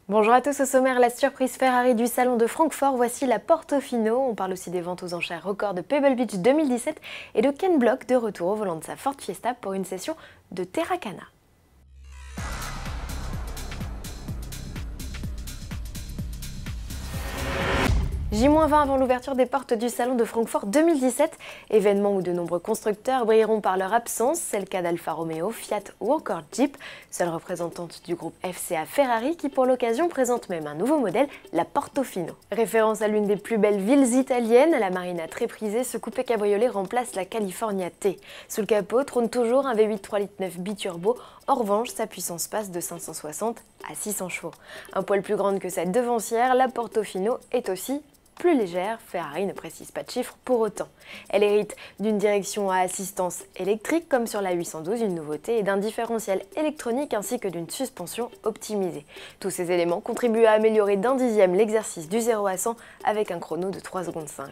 Bonjour à tous, au sommaire, la surprise Ferrari du salon de Francfort, voici la Portofino. On parle aussi des ventes aux enchères records de Pebble Beach 2017 et de Ken Block de retour au volant de sa Ford Fiesta pour une session de Terracana. J-20 avant l'ouverture des portes du salon de Francfort 2017, événement où de nombreux constructeurs brilleront par leur absence, c'est le cas d'Alfa Romeo, Fiat ou encore Jeep, seule représentante du groupe FCA Ferrari qui pour l'occasion présente même un nouveau modèle, la Portofino. Référence à l'une des plus belles villes italiennes, la marina très prisée, ce coupé cabriolet remplace la California T. Sous le capot trône toujours un V8 3,9 litres biturbo, en revanche sa puissance passe de 560 à 600 chevaux. Un poil plus grande que sa devancière, la Portofino est aussi plus légère, Ferrari ne précise pas de chiffres pour autant. Elle hérite d'une direction à assistance électrique comme sur la 812, une nouveauté, et d'un différentiel électronique ainsi que d'une suspension optimisée. Tous ces éléments contribuent à améliorer d'un dixième l'exercice du 0 à 100 avec un chrono de 3 secondes 5.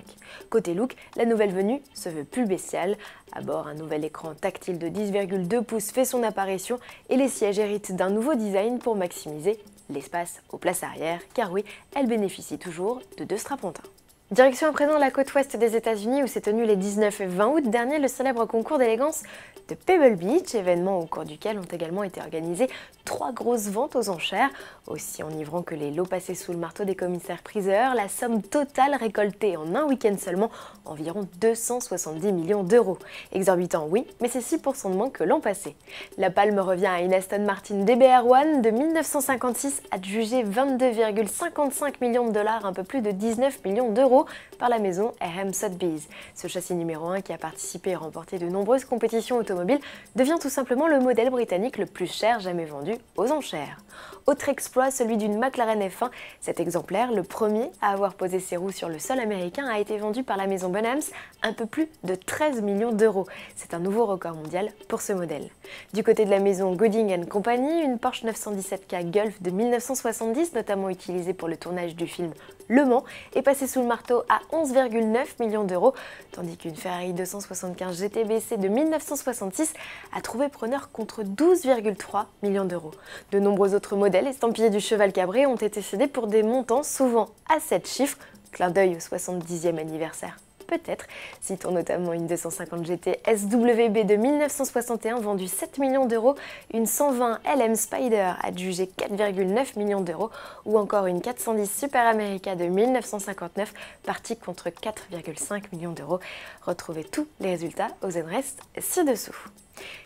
Côté look, la nouvelle venue se veut plus bestiale. À bord, un nouvel écran tactile de 10,2 pouces fait son apparition et les sièges héritent d'un nouveau design pour maximiser l'espace aux places arrière, car oui, elle bénéficie toujours de 2 strapontins. Direction à présent la côte ouest des États-Unis où s'est tenu les 19 et 20 août dernier le célèbre concours d'élégance de Pebble Beach, événement au cours duquel ont également été organisées 3 grosses ventes aux enchères, aussi enivrant que les lots passés sous le marteau des commissaires-priseurs, la somme totale récoltée en un week-end seulement, environ 270 millions d'euros. Exorbitant oui, mais c'est 6% de moins que l'an passé. La palme revient à une Aston Martin DBR1 de 1956, adjugée 22,55 millions de dollars, un peu plus de 19 millions d'euros, par la maison RM Sotheby's. Ce châssis numéro 1 qui a participé et remporté de nombreuses compétitions automobiles devient tout simplement le modèle britannique le plus cher jamais vendu aux enchères. Autre exploit, celui d'une McLaren F1. Cet exemplaire, le premier à avoir posé ses roues sur le sol américain, a été vendu par la maison Bonhams un peu plus de 13 millions d'euros. C'est un nouveau record mondial pour ce modèle. Du côté de la maison Gooding & Company, une Porsche 917K Gulf de 1970, notamment utilisée pour le tournage du film Le Mans, est passée sous le marteau à 11,9 millions d'euros, tandis qu'une Ferrari 275 GTBC de 1966 a trouvé preneur contre 12,3 millions d'euros. De nombreux autres modèles estampillés du cheval cabré ont été cédés pour des montants souvent à 7 chiffres, clin d'œil au 70e anniversaire. Peut-être, citons notamment une 250 GT SWB de 1961 vendue 7 millions d'euros, une 120 LM Spider adjugée 4,9 millions d'euros ou encore une 410 Super America de 1959 partie contre 4,5 millions d'euros. Retrouvez tous les résultats aux Zenrest ci-dessous.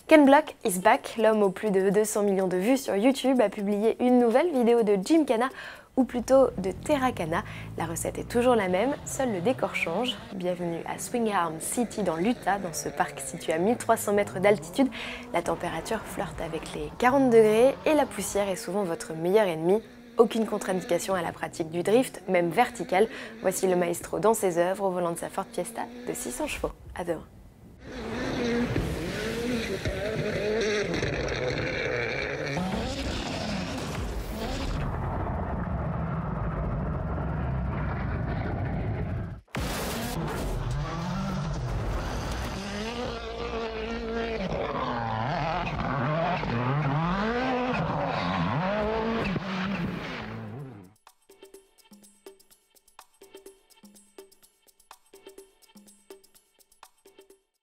Ken Block is back, l'homme aux plus de 200 millions de vues sur YouTube a publié une nouvelle vidéo de Gymkhana, ou plutôt de Terracana. La recette est toujours la même, seul le décor change. Bienvenue à Swingharm City dans l'Utah, dans ce parc situé à 1300 mètres d'altitude. La température flirte avec les 40 degrés et la poussière est souvent votre meilleur ennemi. Aucune contre-indication à la pratique du drift, même vertical. Voici le maestro dans ses œuvres au volant de sa Ford Fiesta de 600 chevaux. À demain.